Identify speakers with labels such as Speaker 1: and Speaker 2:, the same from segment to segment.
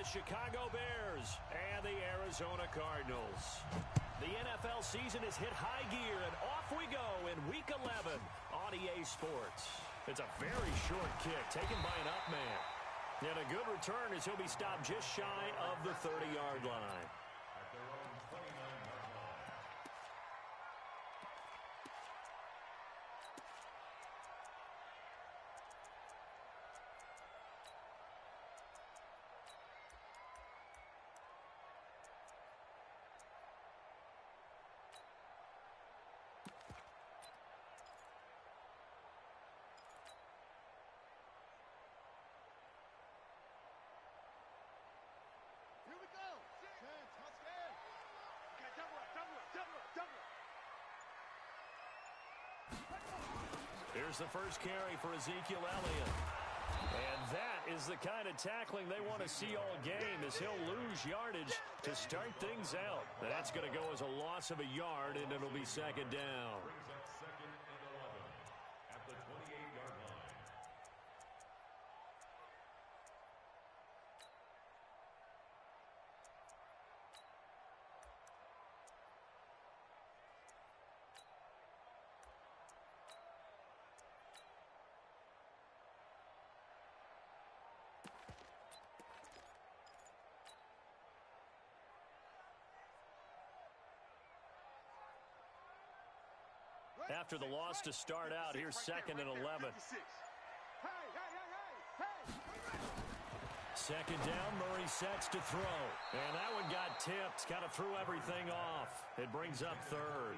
Speaker 1: Chicago Bears and the Arizona Cardinals. The NFL season has hit high gear, and off we go in Week 11 on EA Sports. It's a very short kick taken by an up man. And a good return as he'll be stopped just shy of the 30-yard line. Here's the first carry for Ezekiel Elliott. And that is the kind of tackling they want to see all game, as he'll lose yardage to start things out. That's going to go as a loss of a yard, and it'll be second down.
Speaker 2: Second and 11 at the 28-yard line.
Speaker 1: After the loss to start out, here's second and 11. Second down, Murray sets to throw. And that one got tipped, kind of threw everything off. It brings up third.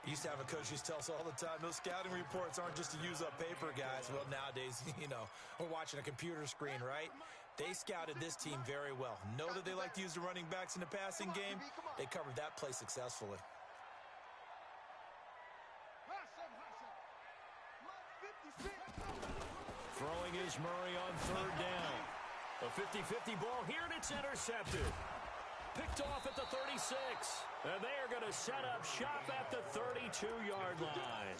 Speaker 3: Used to have a coach who used to tell us all the time, those scouting reports aren't just to use up paper, guys. Well, nowadays, we're watching a computer screen, right? They scouted this team very well. Know that they like to use the running backs in the passing game. They covered that play successfully.
Speaker 1: Throwing is Murray on third down. A 50-50 ball here, and it's intercepted. Picked off at the 36. And they are going to set up shop at the 32-yard line.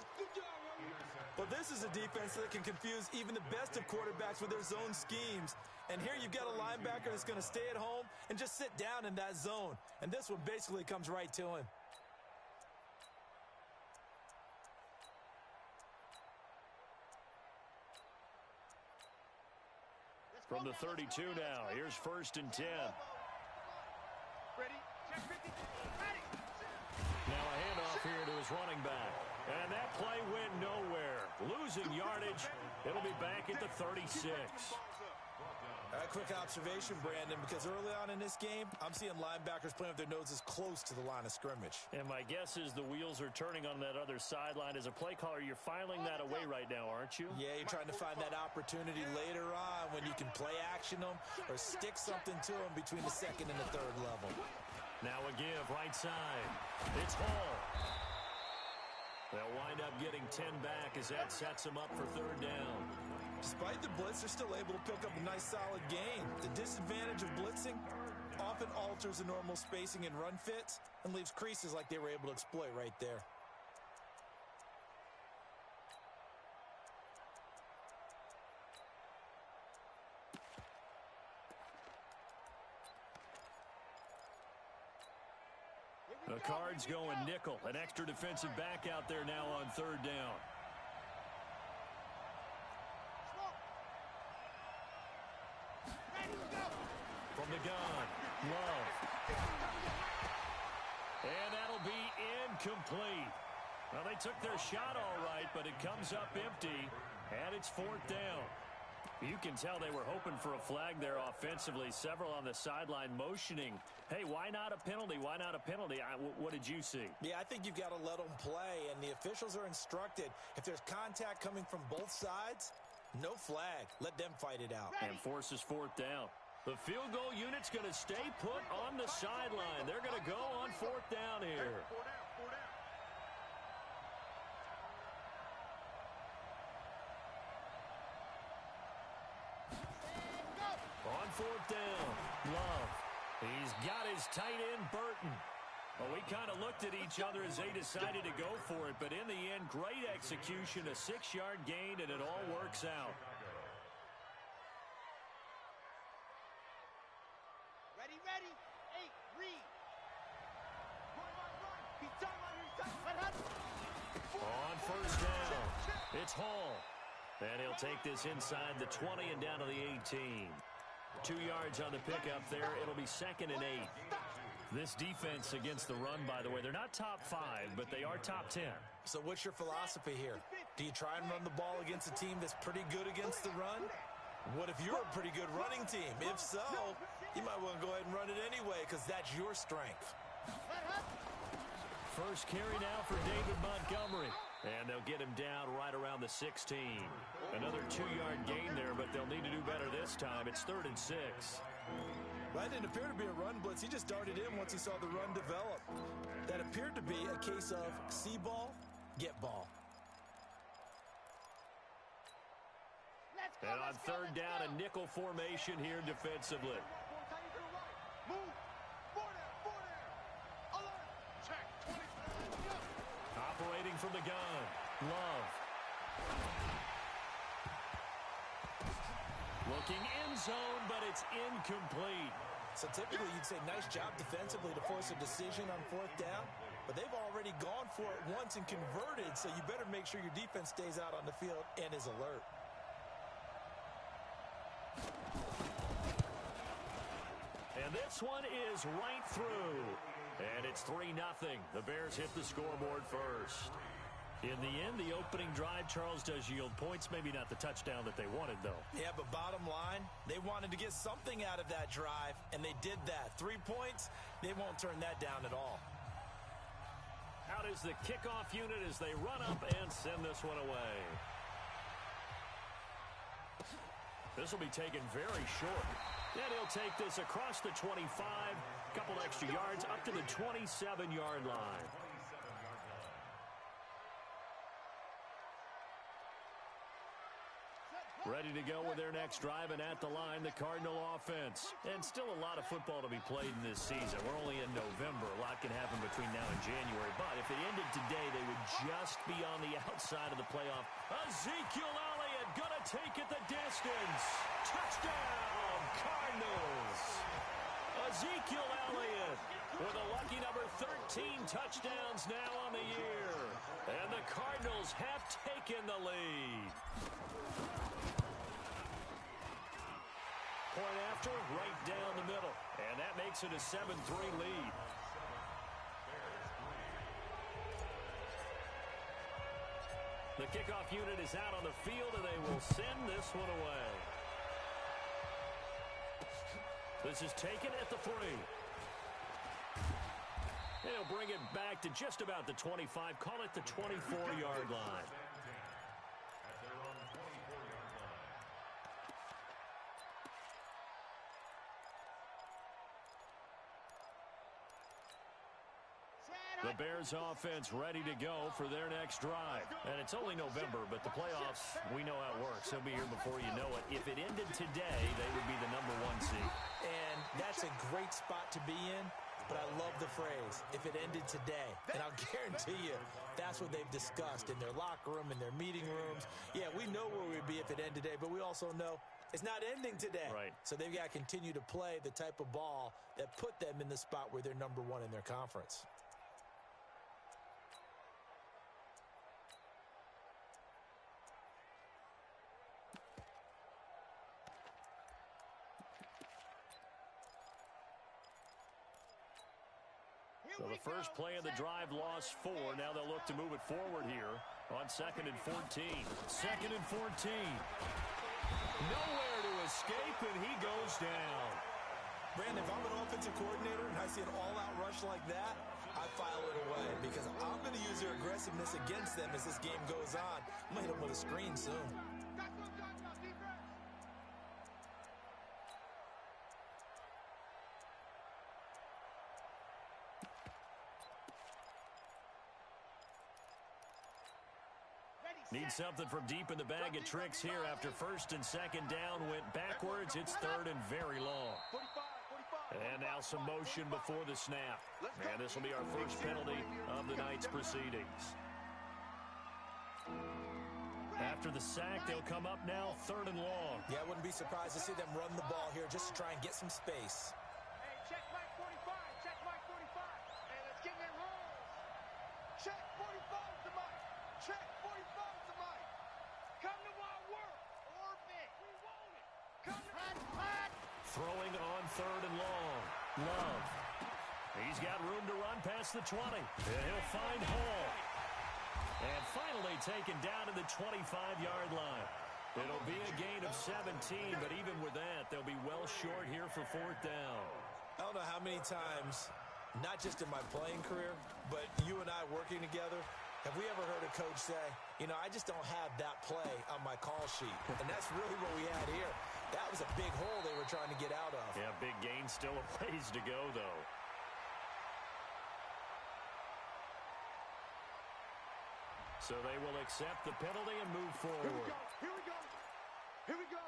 Speaker 3: Well, this is a defense that can confuse even the best of quarterbacks with their zone schemes. And here you've got a linebacker that's going to stay at home and just sit down in that zone. And this one basically comes right to him.
Speaker 1: From the 32 now, here's first and 10.
Speaker 4: Ready? Check 50. Ready.
Speaker 1: Now a handoff here to his running back. And that play went nowhere. Losing yardage. It'll be back at the 36.
Speaker 3: A quick observation, Brandon, because early on in this game, I'm seeing linebackers playing with their noses close to the line of scrimmage.
Speaker 1: And my guess is the wheels are turning on that other sideline. As a play caller, you're filing that away right now, aren't you?
Speaker 3: Yeah, you're trying to find that opportunity later on when you can play action them or stick something to them between the second and the third level.
Speaker 1: Now a give right side. It's Hall. They'll wind up getting 10 back as that sets them up for third down.
Speaker 3: Despite the blitz, they're still able to pick up a nice solid gain. The disadvantage of blitzing often alters the normal spacing and run fits and leaves creases like they were able to exploit right there.
Speaker 1: The Cards going nickel. An extra defensive back out there now on third down. From the gun, Love. And that'll be incomplete. Well, they took their shot all right, but it comes up empty, and it's fourth down. You can tell they were hoping for a flag there offensively. Several on the sideline motioning. Hey, why not a penalty? Why not a penalty? What did you see?
Speaker 3: Yeah, I think you've got to let them play, and the officials are instructed. If there's contact coming from both sides, no flag. Let them fight it out.
Speaker 1: And forces fourth down. The field goal unit's going to stay put on the sideline. They're going to go on fourth down here. On fourth down, Love. He's got his tight end, Burton. Well, we kind of looked at each other as they decided to go for it, but in the end, great execution, a 6-yard gain, and it all works out.
Speaker 4: Ready, ready. 8, read. Run. He's done on his side. Let him.
Speaker 1: On first down, it's Hall. And he'll take this inside the 20 and down to the 18. 2 yards on the pickup there. It'll be 2nd and 8. This defense against the run, by the way, they're not top 5, but they are top 10.
Speaker 3: So what's your philosophy here? Do you try and run the ball against a team that's pretty good against the run? What if you're a pretty good running team? If so, you might want to go ahead and run it anyway because that's your strength.
Speaker 1: First carry now for David Montgomery. And they'll get him down right around the 16. Another 2-yard gain there, but they'll need to do better this time. It's 3rd and 6.
Speaker 3: Well, that didn't appear to be a run blitz. He just darted in once he saw the run develop. That appeared to be a case of see ball, get ball.
Speaker 1: And on 3rd down, a nickel formation here defensively.
Speaker 4: Move. Four there. Alert. Check. 20.
Speaker 1: Operating from the gun, Love. Looking in zone, but it's incomplete.
Speaker 3: So typically you'd say nice job defensively to force a decision on 4th down, but they've already gone for it once and converted, so you better make sure your defense stays out on the field and is alert.
Speaker 1: And this one is right through. And it's 3-0. The Bears hit the scoreboard first. In the end, the opening drive, Charles, does yield points. Maybe not the touchdown that they wanted, though.
Speaker 3: Yeah, but bottom line, they wanted to get something out of that drive, and they did that. 3 points, they won't turn that down at all.
Speaker 1: Out is the kickoff unit as they run up and send this one away. This will be taken very short. And he'll take this across the 25, couple extra yards up to the 27-yard line. Ready to go with their next drive, and at the line, the Cardinal offense. And still a lot of football to be played in this season. We're only in November. A lot can happen between now and January. But if it ended today, they would just be on the outside of the playoff. Ezekiel Elliott gonna take it the distance. Touchdown, Cardinals. Ezekiel Elliott with a lucky number 13 touchdowns now on the year. And the Cardinals have taken the lead. Point after, right down the middle. And that makes it a 7-3 lead. The kickoff unit is out on the field, and they will send this one away. This is taken at the 3. They'll bring it back to just about the 25. Call it the 24-yard line. The Bears offense ready to go for their next drive. And it's only November, but the playoffs, we know how it works. They'll be here before you know it. If it ended today, they would be the number 1 seed.
Speaker 3: And that's a great spot to be in, but I love the phrase, if it ended today. And I'll guarantee you, that's what they've discussed in their locker room, in their meeting rooms. Yeah, we know where we'd be if it ended today, but we also know it's not ending today.
Speaker 1: Right.
Speaker 3: So they've got to continue to play the type of ball that put them in the spot where they're number 1 in their conference.
Speaker 1: So the first play of the drive lost 4. Now they'll look to move it forward here on 2nd and 14. 2nd and 14. Nowhere to escape, and he goes down.
Speaker 3: Brandon, if I'm an offensive coordinator and I see an all-out rush like that, I file it away because I'm going to use their aggressiveness against them as this game goes on. I'm going to hit them with a screen soon.
Speaker 1: Need something from deep in the bag of tricks here after 1st and 2nd down. Went backwards. It's 3rd and very long. And now some motion before the snap. And this will be our first penalty of the night's proceedings. After the sack, they'll come up now 3rd and long.
Speaker 3: Yeah, I wouldn't be surprised to see them run the ball here just to try and get some space.
Speaker 4: Check 45 to Mike. Check 45 to Mike. Come to my work. Orbit. We want it. Come to hot.
Speaker 1: Throwing on third and long. Love. He's got room to run past the 20. And he'll find Hall. And finally taken down to the 25-yard line. It'll be a gain of 17, but even with that, they'll be well short here for fourth down.
Speaker 3: I don't know how many times, not just in my playing career, but you and I working together, have we ever heard a coach say, you know, I just don't have that play on my call sheet. And that's really what we had here. That was a big hole they were trying to get out of.
Speaker 1: Yeah, big gain, still a ways to go, though. So they will accept the penalty and move forward.
Speaker 4: Here we go. Here we go.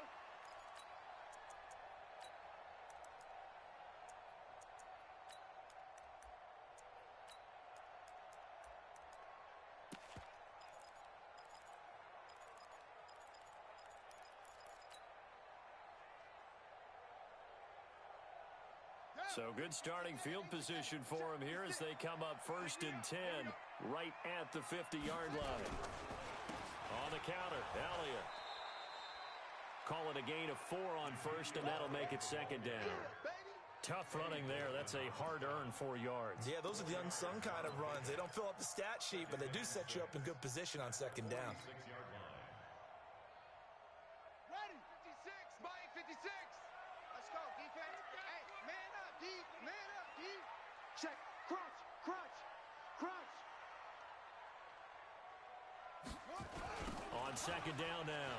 Speaker 1: So good starting field position for him here as they come up 1st and 10 right at the 50-yard line. On the counter, Elliott. Call it a gain of 4 on first, and that'll make it 2nd down. Tough running there. That's a hard-earned 4 yards.
Speaker 3: Yeah, those are the unsung kind of runs. They don't fill up the stat sheet, but they do set you up in good position on 2nd down.
Speaker 4: Ready. 56. Mike 56. Let's go, defense. Hey, man up, D. Man up, D. Check. Crunch. Crunch. Crunch.
Speaker 1: On 2nd down now.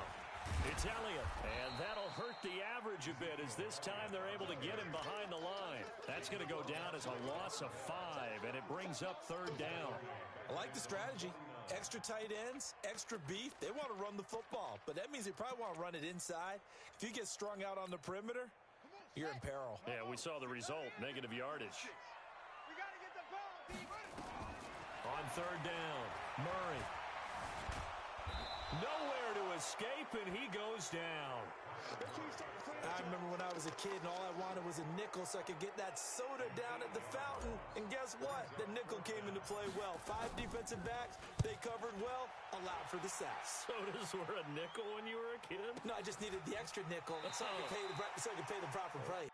Speaker 1: It's Elliott, and that'll hurt the average a bit as this time they're able to get him behind the line. That's going to go down as a loss of 5, and it brings up 3rd down.
Speaker 3: I like the strategy. Extra tight ends, extra beef. They want to run the football, but that means they probably want to run it inside. If you get strung out on the perimeter, you're in peril.
Speaker 1: Yeah, we saw the result, negative yardage.
Speaker 4: We got to get the ball, D.
Speaker 1: On 3rd down, Murray. Nowhere to escape, and he goes down.
Speaker 3: I remember when I was a kid and all I wanted was a nickel so I could get that soda down at the fountain. And guess what? The nickel came into play well. 5 defensive backs, they covered well, allowed for the sack.
Speaker 1: Sodas were a nickel when you were a kid?
Speaker 3: No, I just needed the extra nickel so I could pay the proper price.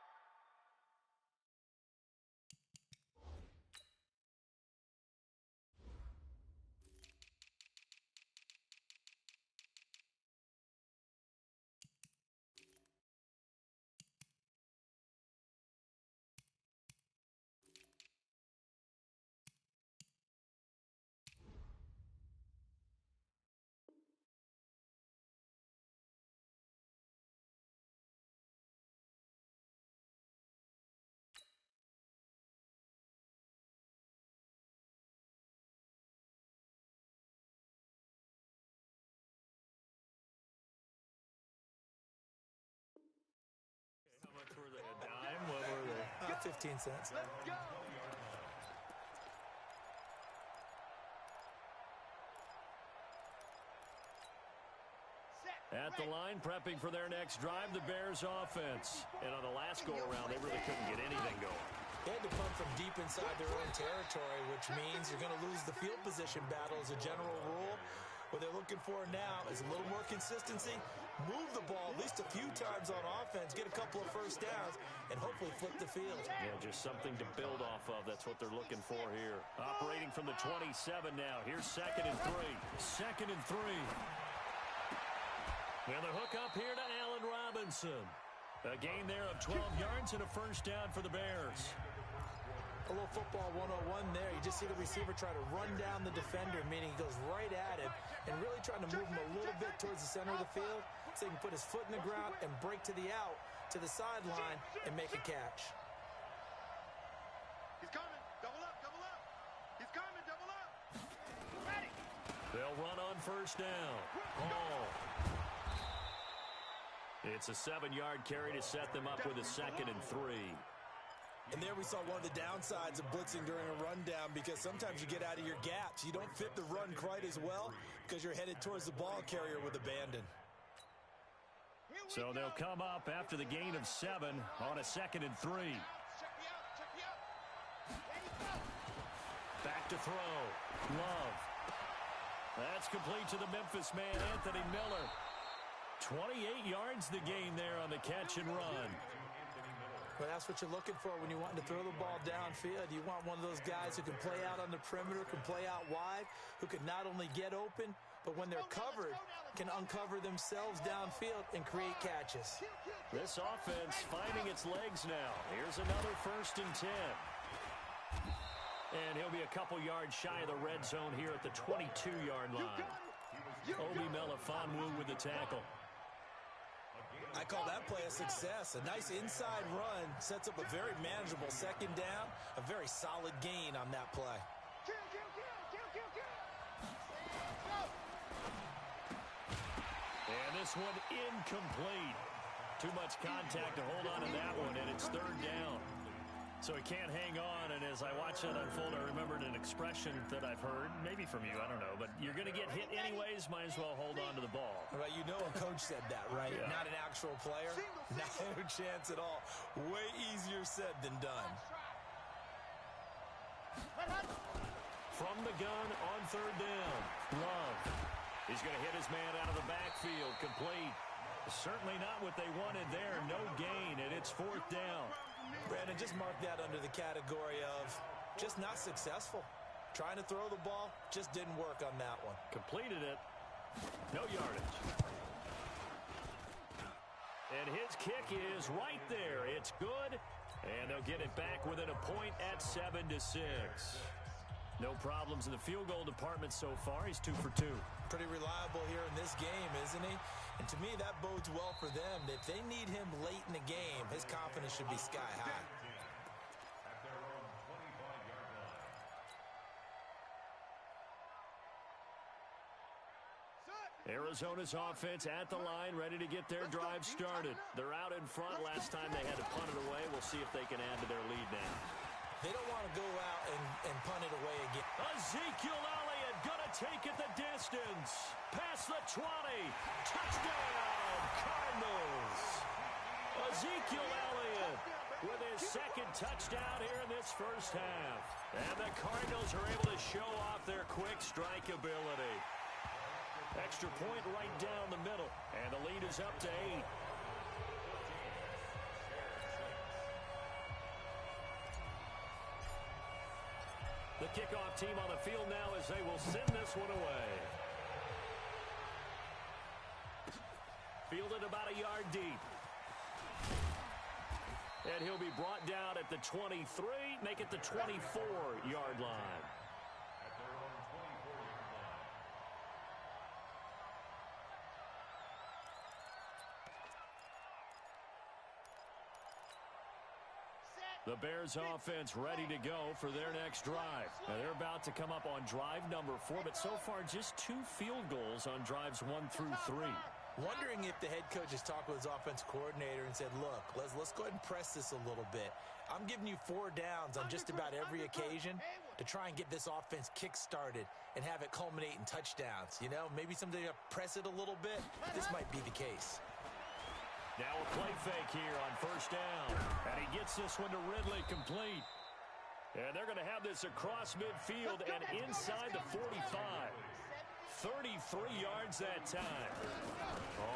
Speaker 1: How much were they? A dime? What were they?
Speaker 3: 15 cents.
Speaker 4: Let's go.
Speaker 1: At the line, prepping for their next drive, the Bears offense. And on the last go-around, they really couldn't get anything going.
Speaker 3: They had to punt from deep inside their own territory, which means you're going to lose the field position battle as a general rule. What they're looking for now is a little more consistency, move the ball at least a few times on offense, get a couple of first downs, and hopefully flip the field.
Speaker 1: Yeah, just something to build off of. That's what they're looking for here. Operating from the 27 now. Here's 2nd and 3. 2nd and 3. And the hook up here to Allen Robinson. A gain there of 12 yards and a first down for the Bears.
Speaker 3: A little football 101 there. You just see the receiver try to run down the defender, meaning he goes right at him and really trying to move him a little bit towards the center of the field so he can put his foot in the ground and break to the out, to the sideline, and make a catch.
Speaker 4: He's coming. Double up. Double up. He's coming. Double up. Ready.
Speaker 1: They'll run on first down. Hall. It's a 7-yard carry to set them up with a 2nd and 3.
Speaker 3: And there we saw one of the downsides of blitzing during a rundown because sometimes you get out of your gaps. You don't fit the run quite as well because you're headed towards the ball carrier with abandon.
Speaker 1: So they'll come up after the gain of 7 on a 2nd and 3.
Speaker 4: Check me out. Check me out.
Speaker 1: Back to throw. Love. That's complete to the Memphis man, Anthony Miller. 28 yards the gain there on the catch and run.
Speaker 3: Well, that's what you're looking for when you want to throw the ball downfield. You want one of those guys who can play out on the perimeter, can play out wide, who can not only get open, but when they're covered, can uncover themselves downfield and create catches.
Speaker 1: This offense finding its legs now. Here's another 1st and 10. And he'll be a couple yards shy of the red zone here at the 22-yard line. Obi Melifonwu with the tackle.
Speaker 3: I call that play a success. A nice inside run sets up a very manageable 2nd down. A very solid gain on that play.
Speaker 1: And this one incomplete. Too much contact to hold on to that one, and it's 3rd down. So he can't hang on, and as I watch that unfold, I remembered an expression that I've heard, maybe from you, I don't know, but you're going to get hit anyways, might as well hold on to the ball.
Speaker 3: Right, you know a coach said that, right?
Speaker 1: Yeah.
Speaker 3: Not an actual player. No chance at all. Way easier said than done.
Speaker 1: From the gun on 3rd down, Love. He's going to hit his man out of the backfield, complete. Certainly not what they wanted there. No gain, and it's 4th down.
Speaker 3: Brandon, just mark that under the category of just not successful. Trying to throw the ball, just didn't work on that one.
Speaker 1: Completed it. No yardage. And his kick is right there. It's good, and they'll get it back within a point at 7-6. No problems in the field goal department so far. He's 2 for 2.
Speaker 3: Pretty reliable here in this game, isn't he? And to me, that bodes well for them. If they need him late in the game, his confidence should be sky high.
Speaker 2: At their own 25-yard line.
Speaker 1: Arizona's offense at the line, ready to get their drive started. They're out in front. Last time they had to punt it away. We'll see if they can add to their lead now.
Speaker 3: They don't want to go out and punt it away again.
Speaker 1: Ezekiel Elliott gonna take it the distance. Past the 20. Touchdown, Cardinals. Ezekiel Elliott with his 2nd touchdown here in this 1st half. And the Cardinals are able to show off their quick strike ability. Extra point right down the middle. And the lead is up to 8. The kickoff team on the field now as they will send this one away. Fielded about a yard deep. And he'll be brought down at the 23, make it the 24-yard line.
Speaker 2: At their own 24-yard line.
Speaker 1: The Bears offense ready to go for their next drive. Now they're about to come up on drive number 4, but so far just 2 field goals on drives 1 through 3.
Speaker 3: Wondering if the head coach has talked with his offense coordinator and said, look, let's go ahead and press this a little bit. I'm giving you 4 downs on just about every occasion to try and get this offense kick-started and have it culminate in touchdowns. You know, maybe someday press it a little bit. This might be the case.
Speaker 1: Now a play fake here on 1st down. And he gets this one to Ridley, complete. And they're going to have this across midfield and inside the 45. 33 yards that time.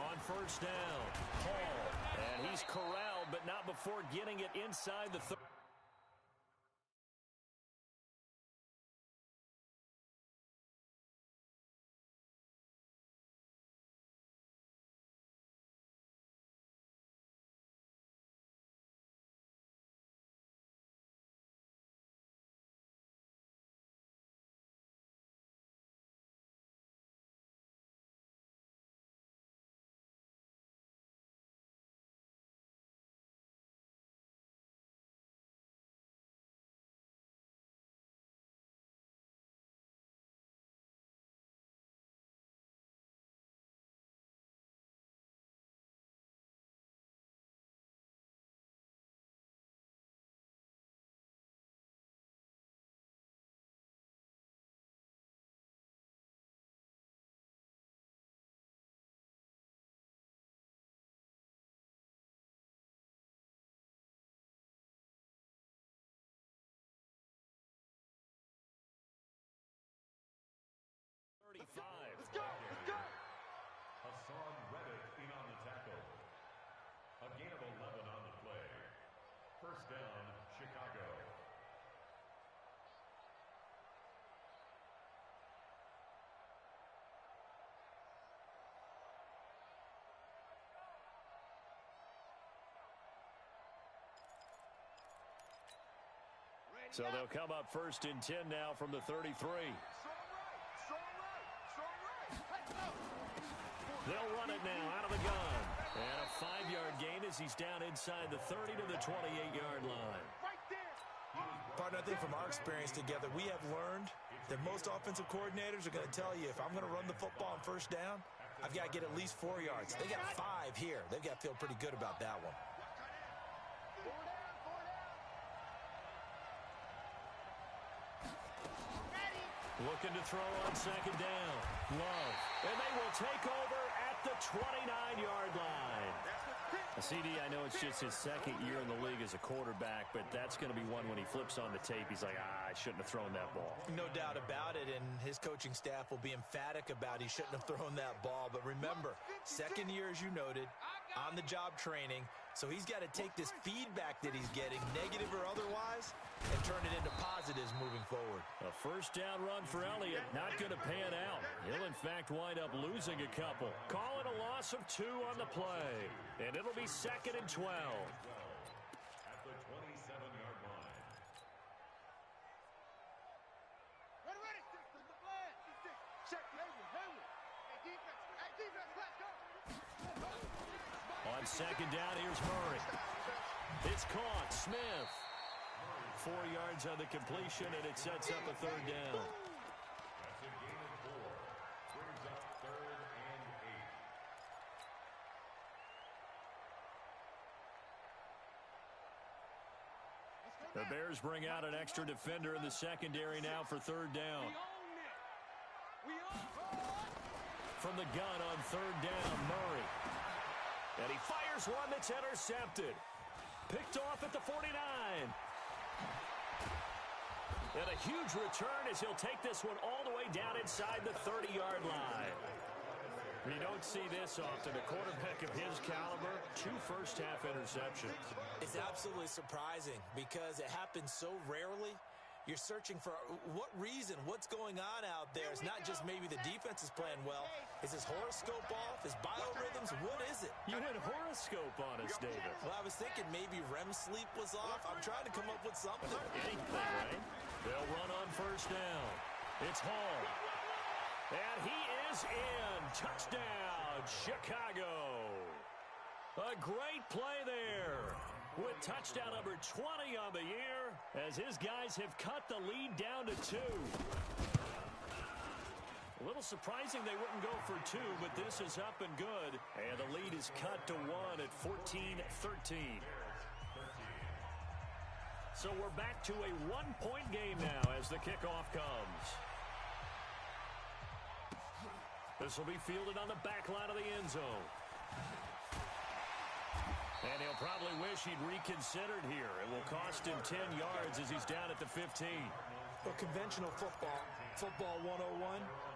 Speaker 1: On 1st down, Paul. And he's corralled, but not before getting it inside the 30. So they'll come up first and 10 now from the 33. They'll run it now out of the gun. And a 5-yard gain as he's down inside the 30 to the 28-yard line.
Speaker 3: Partner, I think from our experience together, we have learned that most offensive coordinators are going to tell you, if I'm going to run the football on first down, I've got to get at least 4 yards. They got 5 here. They've got to feel pretty good about that one.
Speaker 1: Looking to throw on second down. Love. And they will take over at the 29-yard line. CD, I know it's just his second year in the league as a quarterback, but that's going to be one when he flips on the tape. He's like, I shouldn't have thrown that ball.
Speaker 3: No doubt about it, and his coaching staff will be emphatic about he shouldn't have thrown that ball. But remember, second year, as you noted, on-the-job training, so he's got to take this feedback that he's getting, negative or otherwise, and turn it into positives moving forward.
Speaker 1: A first down run for Elliott, not going to pan out. He'll, in fact, wind up losing a couple. Call it a loss of 2 on the play, and it'll be second and 12.
Speaker 2: At the 27-yard line.
Speaker 4: Ready. Check. Hey, defense, let's go.
Speaker 1: On second down, here's Murray. It's caught. Smith. 4 yards on the completion, and it sets up a third down.
Speaker 2: That's a gain of 4. Brings up 3rd and 8.
Speaker 1: The Bears bring out an extra defender in the secondary now for third down. From the gun on third down, Murray. And he fires one that's intercepted. Picked off at the 49. And a huge return as he'll take this one all the way down inside the 30-yard line. You don't see this often. A quarterback of his caliber, 2 first-half interceptions.
Speaker 3: It's absolutely surprising because it happens so rarely. You're searching for what reason, what's going on out there. It's not just maybe the defense is playing well. Is his horoscope off? His biorhythms? What is it?
Speaker 1: You had a horoscope on us, David.
Speaker 3: Well, I was thinking maybe REM sleep was off. I'm trying to come up with something.
Speaker 1: Anything, right? They'll run on first down. It's Hall. And he is in. Touchdown, Chicago. A great play there. With touchdown number 20 on the year, as his guys have cut the lead down to 2. A little surprising they wouldn't go for 2, but this is up and good. And the lead is cut to 1 at 14-13. So we're back to a 1-point game now as the kickoff comes. This will be fielded on the back line of the end zone. And he'll probably wish he'd reconsidered here. It will cost him 10 yards as he's down at the 15.
Speaker 3: Well, conventional football 101,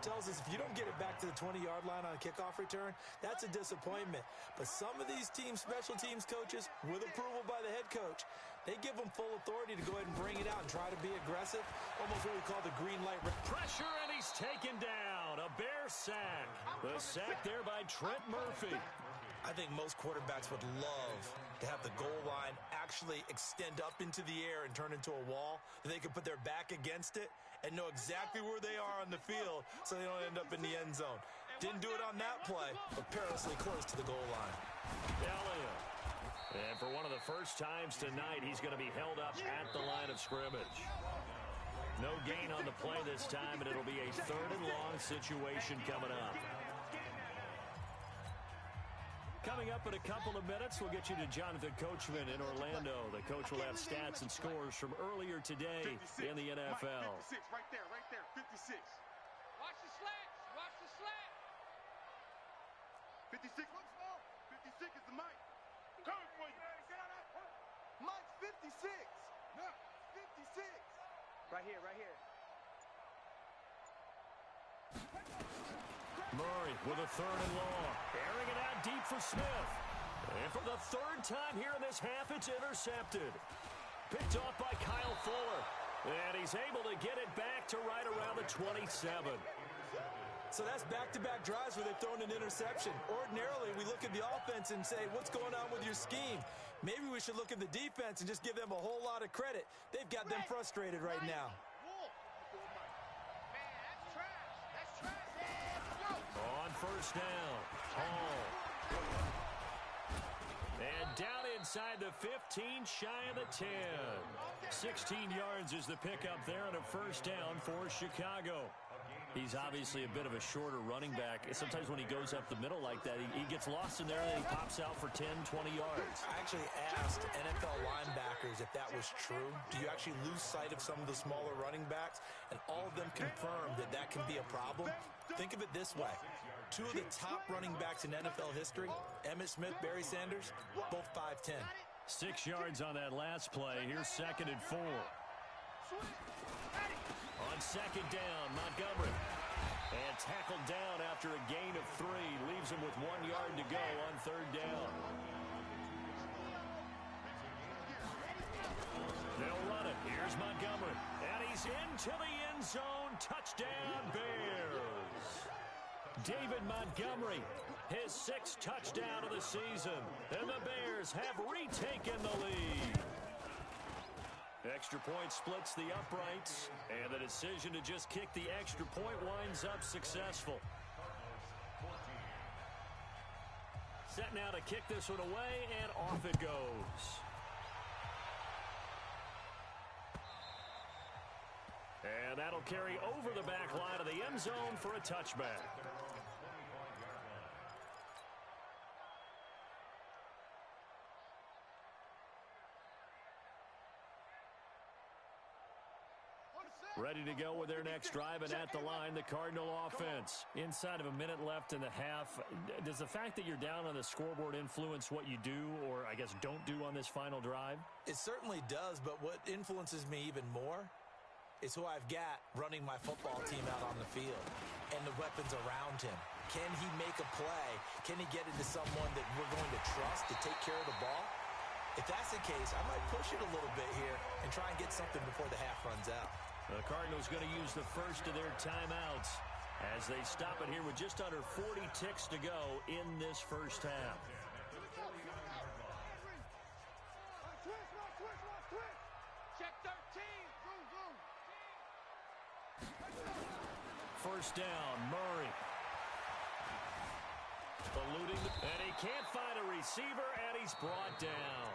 Speaker 3: tells us if you don't get it back to the 20-yard line on a kickoff return, that's a disappointment. But some of these special teams coaches, with approval by the head coach, they give them full authority to go ahead and bring it out and try to be aggressive, almost what we call the green light.
Speaker 1: Pressure, and he's taken down. A Bear sack. The sack there by Trent Murphy.
Speaker 3: I think most quarterbacks would love to have the goal line actually extend up into the air and turn into a wall, that they can put their back against it and know exactly where they are on the field so they don't end up in the end zone. Didn't do it on that play, but perilously close to the goal line.
Speaker 1: Elliott. And for one of the first times tonight, he's going to be held up at the line of scrimmage. No gain on the play this time, and it'll be a 3rd and long situation coming up. Coming up in a couple of minutes, we'll get you to Jonathan Coachman in Orlando. The coach will have stats and scores from earlier today in the NFL.
Speaker 4: 56, right there, 56. Watch the slats, 56, 56 is the mic. Coming for you. Mike's 56. No, 56. Right here.
Speaker 1: Murray with a 3rd and long. Airing it out deep for Smith. And for the 3rd time here in this half, it's intercepted. Picked off by Kyle Fuller. And he's able to get it back to right around the 27.
Speaker 3: So that's back-to-back drives where they've thrown an interception. Ordinarily, we look at the offense and say, what's going on with your scheme? Maybe we should look at the defense and just give them a whole lot of credit. They've got them frustrated right now.
Speaker 1: On first down, Hall. And down inside the 15, shy of the 10. 16 yards is the pickup there on a first down for Chicago. He's obviously a bit of a shorter running back. Sometimes when he goes up the middle like that, he gets lost in there and he pops out for 10, 20 yards.
Speaker 3: I actually asked NFL linebackers if that was true. Do you actually lose sight of some of the smaller running backs? And all of them confirmed that that can be a problem. Think of it this way. Two of the top running backs in NFL history, Emmitt Smith, Barry Sanders, both 5'10".
Speaker 1: 6 yards on that last play. Here's 2nd and 4. On second down, Montgomery. And tackled down after a gain of 3. Leaves him with 1 yard to go on third down. They'll run it. Here's Montgomery. And he's into the end zone. Touchdown, Bears. David Montgomery, his 6th touchdown of the season. And the Bears have retaken the lead. Extra point splits the uprights, and the decision to just kick the extra point winds up successful. Set now to kick this one away, and off it goes. And that'll carry over the back line of the end zone for a touchback. Ready to go with their next drive, and at the line, the Cardinal offense. Inside of a minute left in the half, does the fact that you're down on the scoreboard influence what you do, or I guess don't do on this final drive?
Speaker 3: It certainly does, but what influences me even more is who I've got running my football team out on the field and the weapons around him. Can he make a play? Can he get into someone that we're going to trust to take care of the ball? If that's the case, I might push it a little bit here and try and get something before the half runs out.
Speaker 1: The Cardinals going to use the first of their timeouts as they stop it here with just under 40 ticks to go in this first half.
Speaker 4: Check 13.
Speaker 1: First down, Murray. Eluding, and he can't find a receiver, and he's brought down.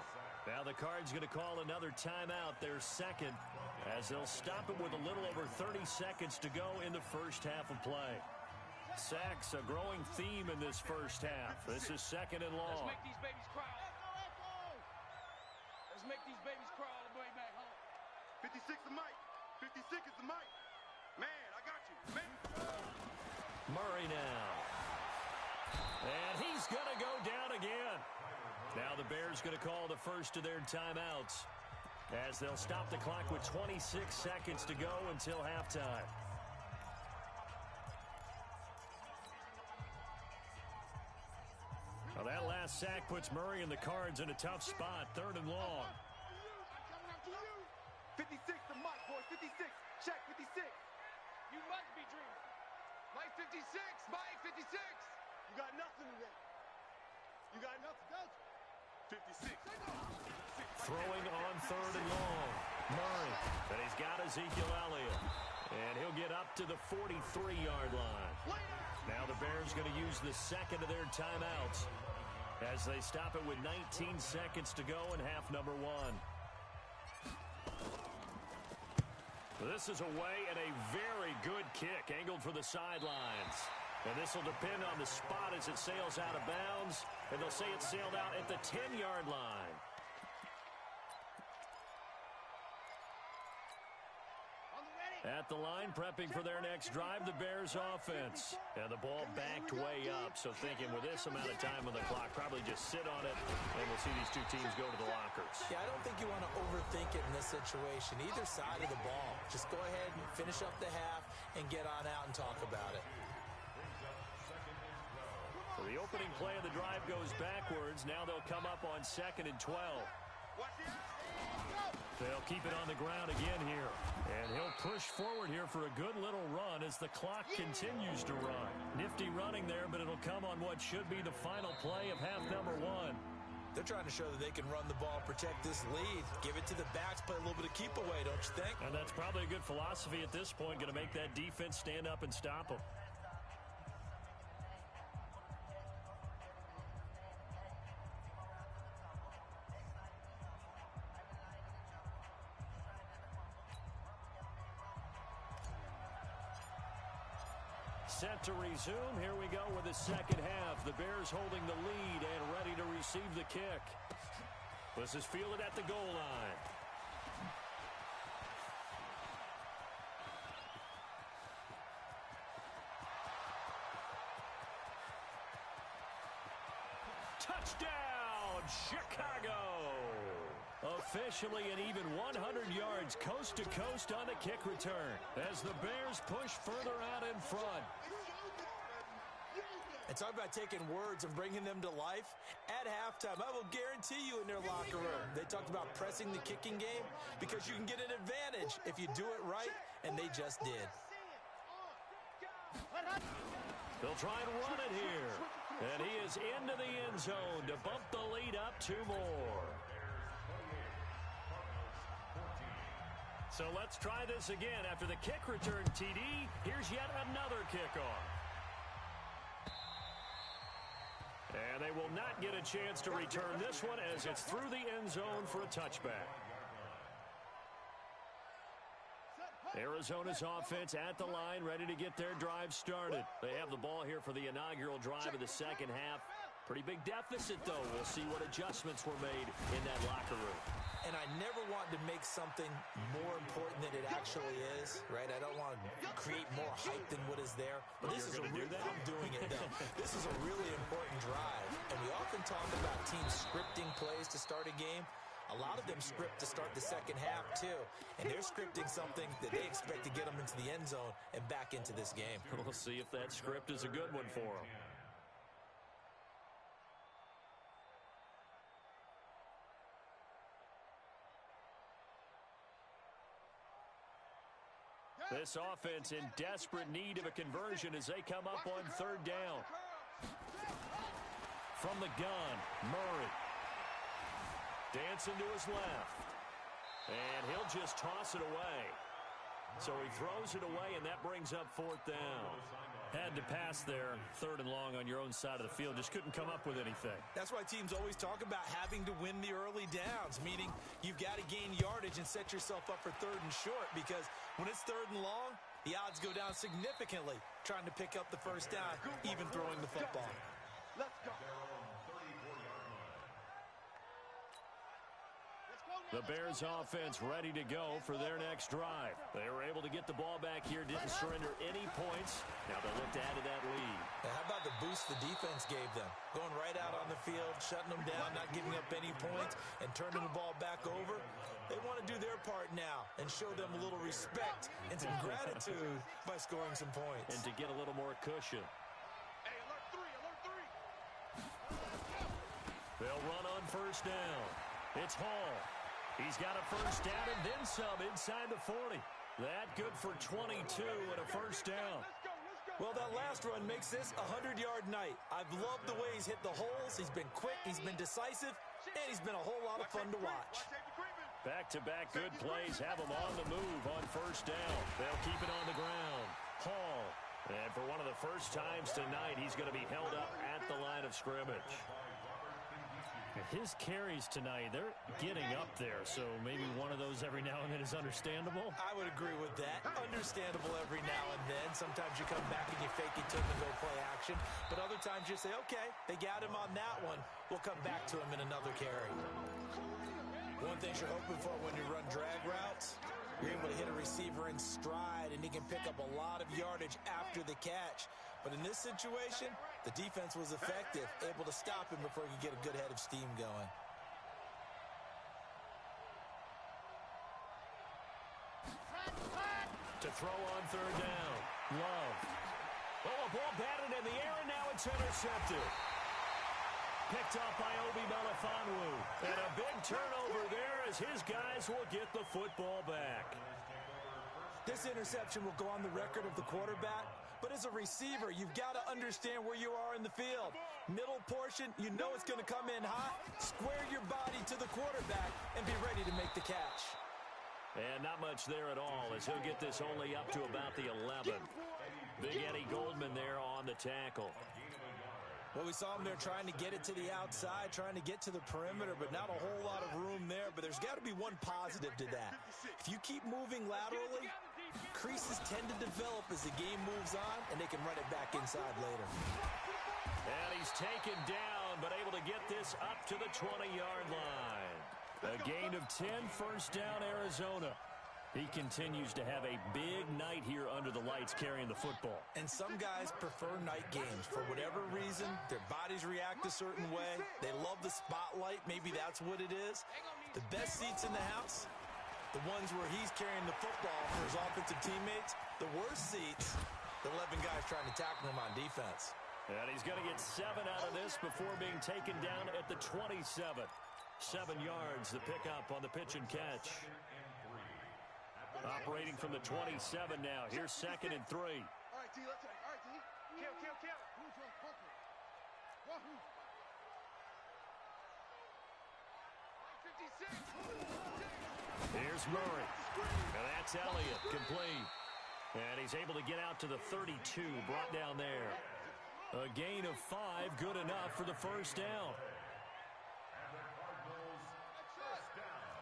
Speaker 1: Now the Cards going to call another timeout, their second, as they'll stop it with a little over 30 seconds to go in the first half of play. Sacks, a growing theme in this first half. This is 2nd and long.
Speaker 4: Let's make these babies cry. Let's make these babies cry all the way back home. 56 the mic. 56 is the mic. Man, I got you. Man.
Speaker 1: Murray now. And he's going to go down again. Now the Bears going to call the first of their timeouts as they'll stop the clock with 26 seconds to go until halftime. Well, that last sack puts Murray and the Cards in a tough spot, 3rd and long.
Speaker 4: 56 the mic, boys. 56. Check 56. You must be dreaming. Mike 56. Mike 56. You got nothing today. You got nothing, don't you? 56.
Speaker 1: Throwing on 3rd and long. Murray. And he's got Ezekiel Elliott. And he'll get up to the 43-yard line. Now the Bears going to use the second of their timeouts as they stop it with 19 seconds to go in half number 1. This is away and a very good kick angled for the sidelines. And this will depend on the spot as it sails out of bounds. And they'll say it sailed out at the 10-yard line. At the line, prepping for their next drive, the Bears offense. And the ball backed way up. So thinking with this amount of time on the clock, probably just sit on it. And we'll see these two teams go to the lockers.
Speaker 3: Yeah, I don't think you want to overthink it in this situation. Either side of the ball. Just go ahead and finish up the half and get on out and talk about it.
Speaker 1: So the opening play of the drive goes backwards. Now they'll come up on 2nd and 12. They'll keep it on the ground again here. And he'll push forward here for a good little run as the clock continues to run. Nifty running there, but it'll come on what should be the final play of half number 1.
Speaker 3: They're trying to show that they can run the ball, protect this lead, give it to the backs, play a little bit of keep away, don't you think?
Speaker 1: And that's probably a good philosophy at this point, going to make that defense stand up and stop them. Set to resume. Here we go with the second half. The Bears holding the lead and ready to receive the kick. This is fielded at the goal line. Touchdown, Chicago! Officially an even 100 yards coast to coast on the kick return as the Bears push further out in front.
Speaker 3: And talk about taking words and bringing them to life. At halftime, I will guarantee you in their locker room, they talked about pressing the kicking game because you can get an advantage if you do it right, and they just did.
Speaker 1: They'll try and run it here. And he is into the end zone to bump the lead up 2 more. So let's try this again. After the kick return, TD, here's yet another kickoff. And they will not get a chance to return this one as it's through the end zone for a touchback. Arizona's offense at the line, ready to get their drive started. They have the ball here for the inaugural drive of the second half. Pretty big deficit, though. We'll see what adjustments were made in that locker room.
Speaker 3: And I never want to make something more important than it actually is, right? I don't want to create more hype than what is there. But this is I'm doing it, though. This is a really important drive. And we often talk about teams scripting plays to start a game. A lot of them script to start the second half, too. And they're scripting something that they expect to get them into the end zone and back into this game.
Speaker 1: We'll see if that script is a good one for them. This offense in desperate need of a conversion as they come up on third down. From the gun, Murray. Dancing to his left. And he'll just toss it away. So he throws it away, and that brings up 4th down. Had to pass there, 3rd and long on your own side of the field. Just couldn't come up with anything.
Speaker 3: That's why teams always talk about having to win the early downs, meaning you've got to gain yardage and set yourself up for 3rd and short, because when it's 3rd and long, the odds go down significantly trying to pick up the first down, even throwing the football.
Speaker 4: Let's go.
Speaker 1: The Bears offense ready to go for their next drive. They were able to get the ball back here, didn't surrender any points. Now they look to add to that lead.
Speaker 3: Now, how about the boost the defense gave them? Going right out on the field, shutting them down, not giving up any points, and turning the ball back over. They want to do their part now and show them a little respect and some gratitude by scoring some points.
Speaker 1: And to get a little more cushion.
Speaker 4: Hey, alert 3, alert 3.
Speaker 1: They'll run on first down. It's Hall. He's got a first down and then some inside the 40. That good for 22 and a first down.
Speaker 3: Well, that last run makes this a 100-yard night. I've loved the way he's hit the holes. He's been quick, he's been decisive, and he's been a whole lot of fun to watch.
Speaker 1: Back-to-back good plays have him on the move on first down. They'll keep it on the ground. Hall. And for one of the first times tonight, he's going to be held up at the line of scrimmage. His carries tonight, they're getting up there, so maybe one of those every now and then is understandable.
Speaker 3: I would agree with that. Understandable every now and then. Sometimes you come back and you fake it to him and go play action. But other times you say, okay, they got him on that one. We'll come back to him in another carry. One thing you're hoping for when you run drag routes, you're able to hit a receiver in stride, and he can pick up a lot of yardage after the catch. But in this situation, the defense was effective, able to stop him before he could get a good head of steam going.
Speaker 1: To throw on third down. Love. Oh, a ball batted in the air, and now it's intercepted. picked off by Obi Melifonwu. And a big turnover there as his guys will get the football back.
Speaker 3: This interception will go on the record of the quarterback, but as a receiver, you've got to understand where you are in the field. Middle portion, you know it's going to come in hot. Square your body to the quarterback and be ready to make the catch.
Speaker 1: And not much there at all as he'll get this only up to about the 11. Big Eddie Goldman there on the tackle.
Speaker 3: Well, we saw him there trying to get it to the outside, trying to get to the perimeter, but not a whole lot of room there. But there's got to be one positive to that. If you keep moving laterally, creases tend to develop as the game moves on, and they can run it back inside later.
Speaker 1: And he's taken down, but able to get this up to the 20-yard line. A gain of 10, first down, Arizona. He continues to have a big night here under the lights carrying the football.
Speaker 3: And some guys prefer night games. For whatever reason, their bodies react a certain way. They love the spotlight. Maybe that's what it is. The best seats in the house, the ones where he's carrying the football for his offensive teammates. The worst seats, the 11 guys trying to tackle him on defense.
Speaker 1: And he's going to get 7 out of this before being taken down at the 27. 7 yards, the pickup on the pitch and catch. Operating from the 27 now. Here's 2nd and 3.
Speaker 4: All right, T, let's all right, T. Kill. Wahoo. 56.
Speaker 1: Here's Murray. And that's Elliott, complete. And he's able to get out to the 32, brought down there. A gain of 5, good enough for the first down.
Speaker 2: And the Cardinals first down.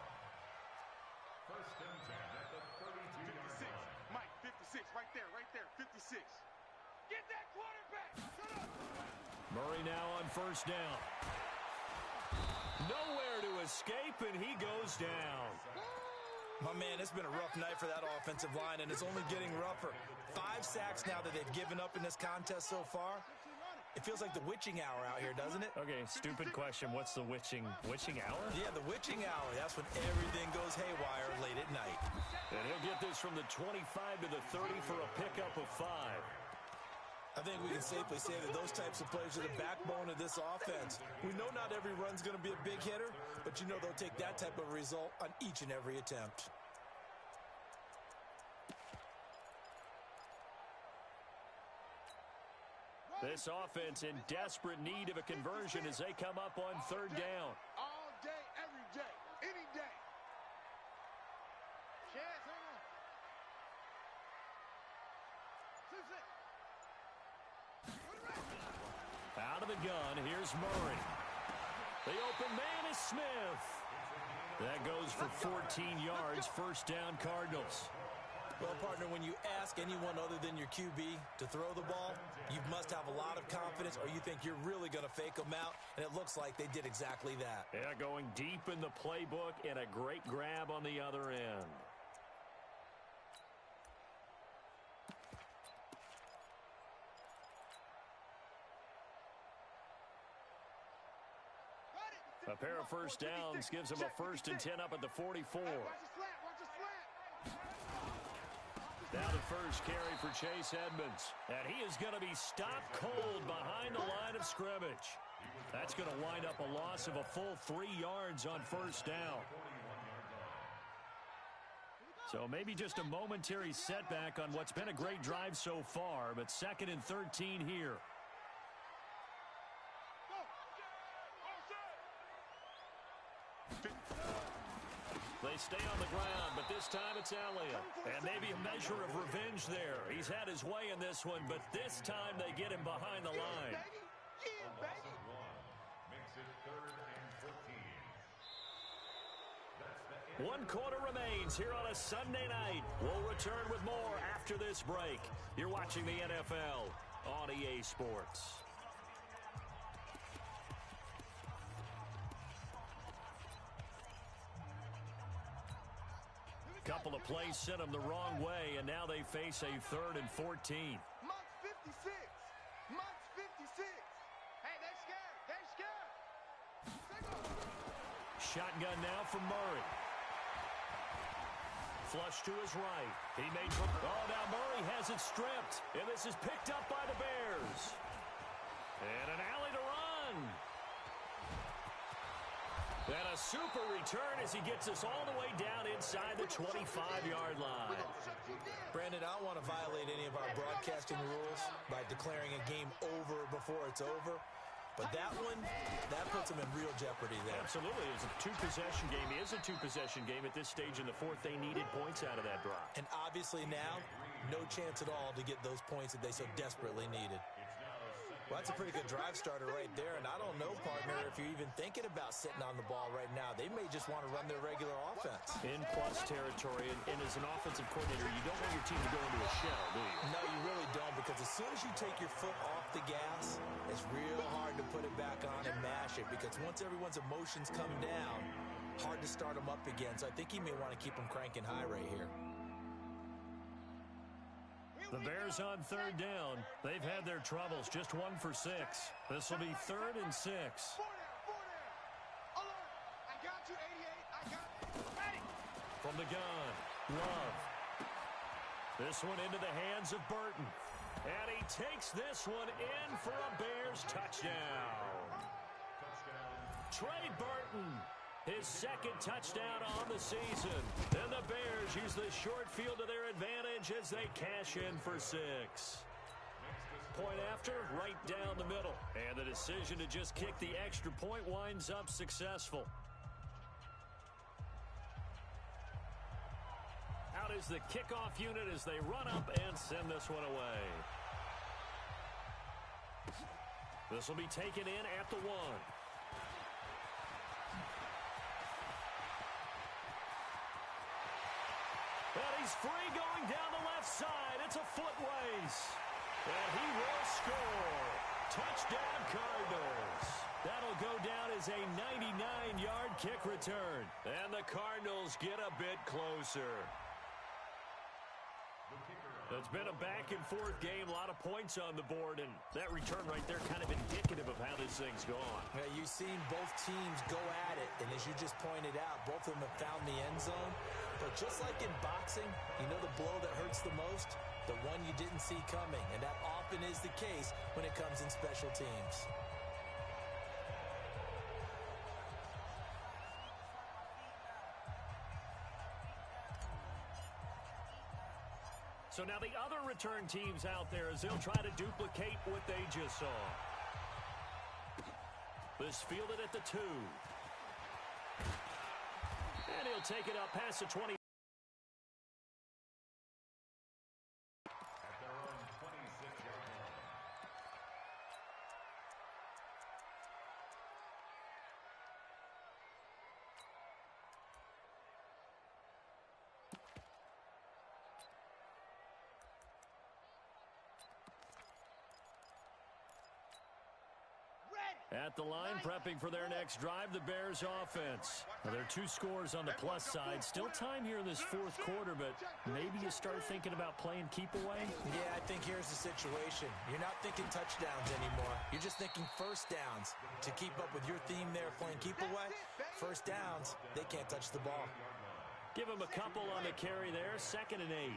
Speaker 2: First and 10 at the 32-yard
Speaker 4: 56.
Speaker 2: line.
Speaker 4: Mike, 56, right there, 56. Get that quarterback. Shut up.
Speaker 1: Murray now on first down. Nowhere to escape, and he goes down.
Speaker 3: My man, it's been a rough night for that offensive line, and it's only getting rougher. 5 sacks now that they've given up in this contest so far. It feels like the witching hour out here, doesn't it?
Speaker 1: Okay, stupid question. What's the witching hour?
Speaker 3: Yeah, the witching hour. That's when everything goes haywire late at night.
Speaker 1: And he'll get this from the 25 to the 30 for a pickup of 5.
Speaker 3: I think we can safely say that those types of plays are the backbone of this offense. We know not every run's going to be a big hitter, but you know they'll take that type of result on each and every attempt.
Speaker 1: This offense in desperate need of a conversion as they come up on 3rd down.
Speaker 4: All day, every day, any day. Chance, hang on. 2-6.
Speaker 1: Out of the gun, here's Murray. The open man is Smith. That goes for 14 yards, first down Cardinals.
Speaker 3: Well, partner, when you ask anyone other than your QB to throw the ball, you must have a lot of confidence or you think you're really going to fake them out, and it looks like they did exactly that.
Speaker 1: Yeah, going deep in the playbook and a great grab on the other end. A pair of first downs gives him a 1st and 10 up at the 44.
Speaker 4: Watch the slant, watch the slant.
Speaker 1: Now the first carry for Chase Edmonds. And he is going to be stopped cold behind the line of scrimmage. That's going to wind up a loss of a full 3 yards on first down. So maybe just a momentary setback on what's been a great drive so far, but 2nd and 13 here. They stay on the ground, but this time it's Elliott. And maybe a measure of revenge there. He's had his way in this one, but this time they get him behind the line.
Speaker 2: Makes it 3rd and 15.
Speaker 1: 1 quarter remains here on a Sunday night. We'll return with more after this break. You're watching the NFL on EA Sports. Couple of plays sent them the wrong way, and now they face a 3rd and 14.
Speaker 4: Monk's 56. Monk's 56. Hey, they're scared. They're scared.
Speaker 1: Shotgun now for Murray. Flush to his right. He made. Oh, now Murray has it stripped, and this is picked up by the Bears. And an alley to run. super return as he gets us all the way down inside the 25-yard line.
Speaker 3: Brandon, I don't want to violate any of our broadcasting rules by declaring a game over before it's over. But that one, that puts them in real jeopardy there.
Speaker 1: Absolutely. It's a two-possession game. It is a two-possession game at this stage in the fourth. They needed points out of that drive.
Speaker 3: And obviously now, no chance at all to get those points that they so desperately needed. Well, that's a pretty good drive starter right there. And I don't know, partner, if you're even thinking about sitting on the ball right now. They may just want to run their regular offense.
Speaker 1: In plus territory. And as an offensive coordinator, you don't want your team to go into a shell, do you?
Speaker 3: No, you really don't, because as soon as you take your foot off the gas, it's real hard to put it back on and mash it, because once everyone's emotions come down, hard to start them up again. So I think he may want to keep them cranking high right here.
Speaker 1: The Bears on third down. They've had their troubles. Just 1 for 6. This will be 3rd and 6.
Speaker 4: Four there. Alert. I got you, 88. I got you. Ready.
Speaker 1: From the gun, Love. This one into the hands of Burton. And he takes this one in for a Bears touchdown. Trey Burton. His second touchdown on the season. And the Bears use the short field to their advantage as they cash in for 6. Point after, right down the middle. And the decision to just kick the extra point winds up successful. Out is the kickoff unit as they run up and send this one away. This will be taken in at the 1. And he's free going down the left side. It's a foot race. And he will score. Touchdown, Cardinals. That'll go down as a 99-yard kick return. And the Cardinals get a bit closer. It's been a back-and-forth game, a lot of points on the board, and that return right there kind of indicative of how this thing's gone.
Speaker 3: Yeah, you've seen both teams go at it, and as you just pointed out, both of them have found the end zone. But just like in boxing, you know the blow that hurts the most? The one you didn't see coming, and that often is the case when it comes in special teams.
Speaker 1: So now the other return teams out there as they'll try to duplicate what they just saw. This fielded at the 2. And he'll take it up past the 20.
Speaker 2: At their own 26-yard line.
Speaker 1: At the line, prepping for their next drive, the Bears offense. Now, there are 2 scores on the plus side. Still time here in this fourth quarter, but maybe you start thinking about playing keep away?
Speaker 3: Yeah, I think here's the situation. You're not thinking touchdowns anymore. You're just thinking first downs. To keep up with your theme there, playing keep away, first downs, they can't touch the ball.
Speaker 1: Give him a couple on the carry there, 2nd and 8.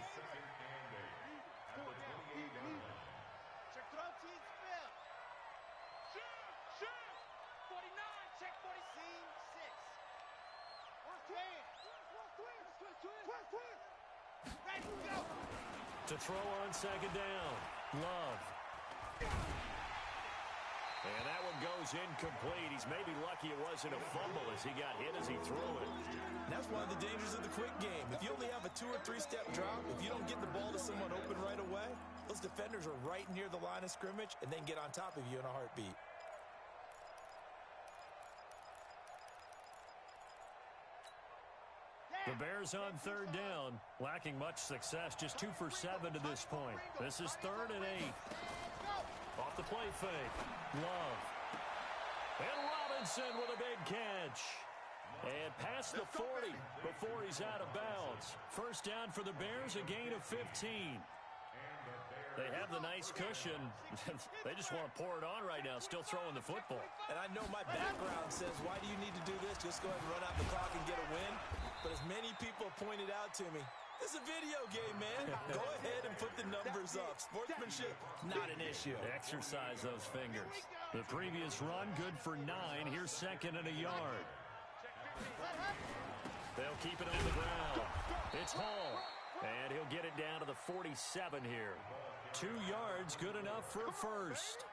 Speaker 4: Check throw team spell. Shoot. 49. Check 40. Team 6. Ready, go.
Speaker 1: To throw on 2nd down, Love. And that one goes incomplete. He's maybe lucky it wasn't a fumble as he got hit as he threw it.
Speaker 3: And that's one of the dangers of the quick game. If you only have a 2- or 3-step drop, if you don't get the ball to someone open right away, those defenders are right near the line of scrimmage and then get on top of you in a heartbeat.
Speaker 1: The Bears on 3rd down, lacking much success, just 2 for 7 to this point. This is 3rd and 8. Off the play fake, Love. And Robinson with a big catch. And past the 40 before he's out of bounds. First down for the Bears, a gain of 15. They have the nice cushion. They just want to pour it on right now, still throwing the football.
Speaker 3: And I know my background says, why do you need to do this? Just go ahead and run out the clock and get a win. But as many people pointed out to me, it's a video game, man. Go ahead and put the numbers up. Sportsmanship, not an issue.
Speaker 1: Exercise those fingers. The previous run, good for 9. Here's 2nd and a yard. They'll keep it on the ground. It's Hall. And he'll get it down to the 47 here. 2 yards, good enough for a first.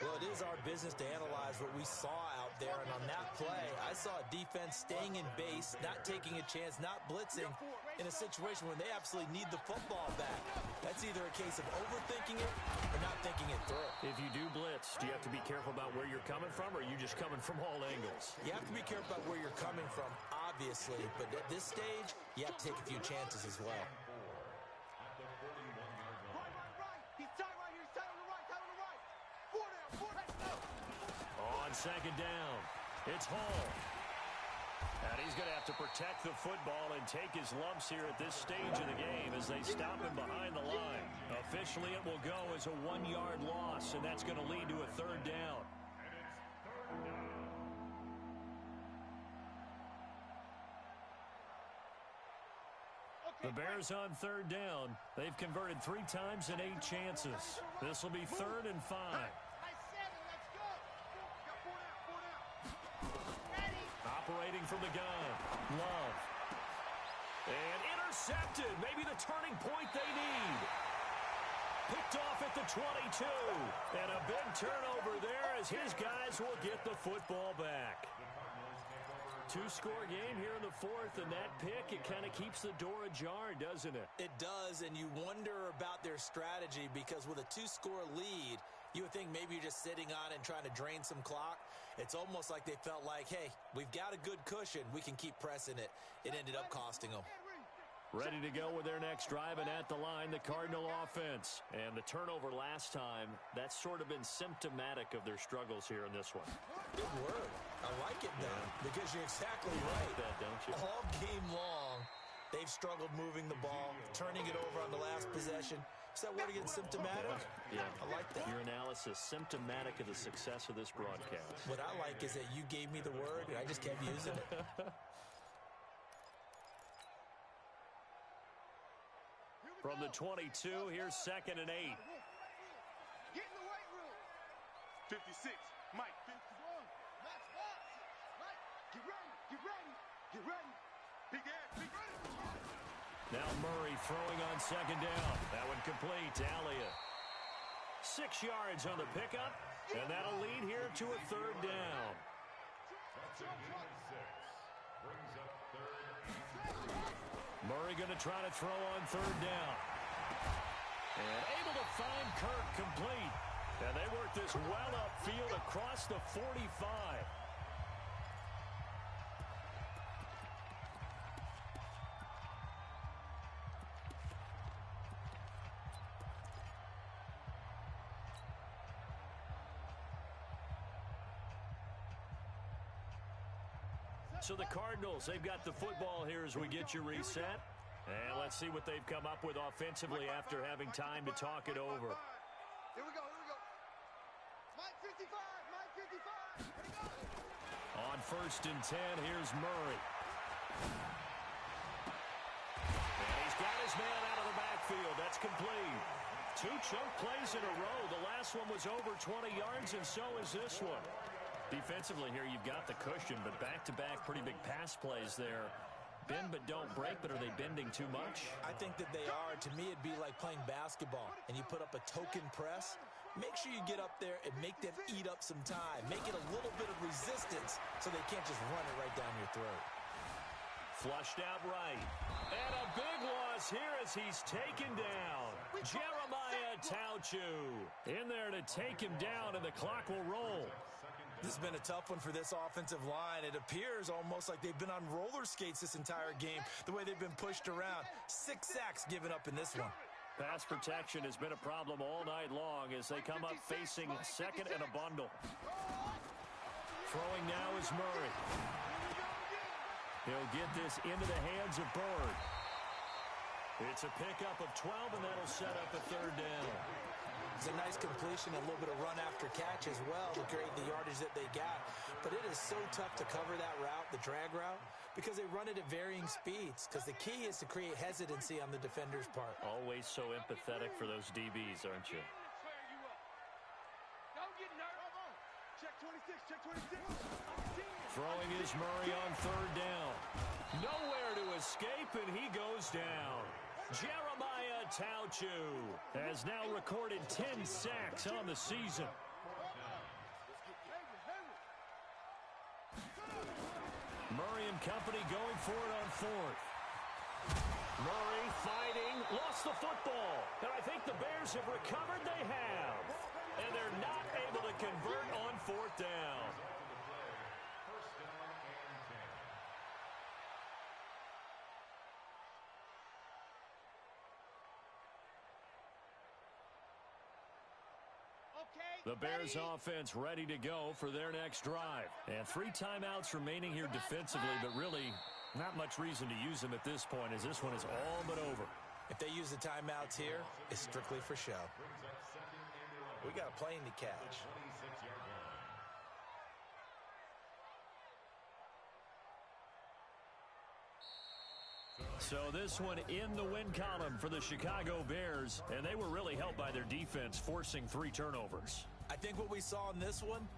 Speaker 3: Well, it is our business to analyze what we saw out there. And on that play, I saw a defense staying in base, not taking a chance, not blitzing in a situation when they absolutely need the football back. That's either a case of overthinking it or not thinking it through.
Speaker 1: If you do blitz, do you have to be careful about where you're coming from, or are you just coming from all angles?
Speaker 3: You have to be careful about where you're coming from, obviously. But at this stage, you have to take a few chances as well.
Speaker 1: On second down, it's Hall. And he's going to have to protect the football and take his lumps here at this stage of the game as they stop him behind the line. Officially, it will go as a 1-yard loss, and that's going to lead to a third down. The Bears on third down. They've converted 3 times in 8 chances. This will be 3rd and 5. Operating from the gun. Love. And intercepted. Maybe the turning point they need. Picked off at the 22. And a big turnover there as his guys will get the football back. 2-score game here in the 4th, and that pick, it kind of keeps the door ajar, doesn't it?
Speaker 3: It does, and you wonder about their strategy because with a 2-score lead, you would think maybe you're just sitting on it and trying to drain some clock. It's almost like they felt like, hey, we've got a good cushion. We can keep pressing it. It ended up costing them.
Speaker 1: Ready to go with their next drive, and at the line, the Cardinal offense. And the turnover last time, that's sort of been symptomatic of their struggles here in this one.
Speaker 3: Good word. I like it now because you're exactly right.
Speaker 1: You like that, don't you?
Speaker 3: All game long, they've struggled moving the ball, turning it over on the last possession. Is that word again, symptomatic?
Speaker 1: Yeah.
Speaker 3: I like that.
Speaker 1: Your analysis, symptomatic of the success of this broadcast.
Speaker 3: What I like is that you gave me the word, and I just kept using it.
Speaker 1: From the 22, here's 2nd and 8.
Speaker 4: Get in the weight room. 56, Mike. 51, Max box. Mike, get ready, get ready, get ready. Big air, big ready.
Speaker 1: Now Murray throwing on 2nd down. That one complete to Elliott. 6 yards on the pickup, and that'll lead here to a 3rd down.
Speaker 2: Brings up 3rd.
Speaker 1: Murray going to try to throw on 3rd down. And able to find Kirk complete. And they work this well upfield across the 45. So the Cardinals, they've got the football here as we get you reset. And let's see what they've come up with offensively after having time to talk it over.
Speaker 4: Here we go, here we go. Mike 55, Mike 55. Here we go.
Speaker 1: On 1st and 10, here's Murray. And he's got his man out of the backfield. That's complete. 2 chunk plays in a row. The last one was over 20 yards, and so is this one. Defensively here, you've got the cushion, but back-to-back pretty big pass plays there. Bend but don't break, but are they bending too much?
Speaker 3: I think that they are. To me, it'd be like playing basketball, and you put up a token press. Make sure you get up there and make them eat up some time. Make it a little bit of resistance so they can't just run it right down your throat.
Speaker 1: Flushed out right. And a big loss here as he's taken down. Jeremiah Tauchu in there to take him down, and the clock will roll.
Speaker 3: This has been a tough one for this offensive line. It appears almost like they've been on roller skates this entire game, the way they've been pushed around. 6 sacks given up in this one.
Speaker 1: Pass protection has been a problem all night long as they come up facing 2nd and a bundle. Throwing now is Murray. He'll get this into the hands of Bird. It's a pickup of 12, and that'll set up a 3rd down.
Speaker 3: It's a nice completion, a little bit of run after catch as well to create the yardage that they got. But it is so tough to cover that route, the drag route, because they run it at varying speeds. Because the key is to create hesitancy on the defender's part.
Speaker 1: Always so empathetic for those DBs, aren't you?
Speaker 4: Don't get nervous. Check 26, check 26.
Speaker 1: Throwing is Murray on 3rd down. Nowhere to escape, and he goes down. Jeremiah Tauchu has now recorded 10 sacks on the season. Murray and company going for it on fourth. Murray fighting, lost the football. And I think the Bears have recovered. They have. And they're not able to convert on fourth down. The Bears offense ready to go for their next drive. And 3 timeouts remaining here defensively, but really not much reason to use them at this point as this one is all but over.
Speaker 3: If they use the timeouts here, it's strictly for show. We got a plane to catch.
Speaker 1: So this one in the win column for the Chicago Bears, and they were really helped by their defense, forcing 3 turnovers.
Speaker 3: I think what we saw in this one,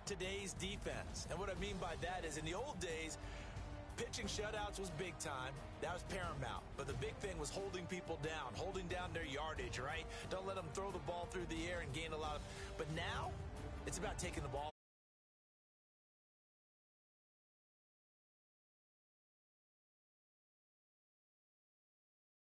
Speaker 3: today's defense. And what I mean by that is in the old days, pitching shutouts was big time. That was paramount. But the big thing was holding people down, holding down their yardage, right? Don't let them throw the ball through the air and gain a lot of... But now, it's about taking the ball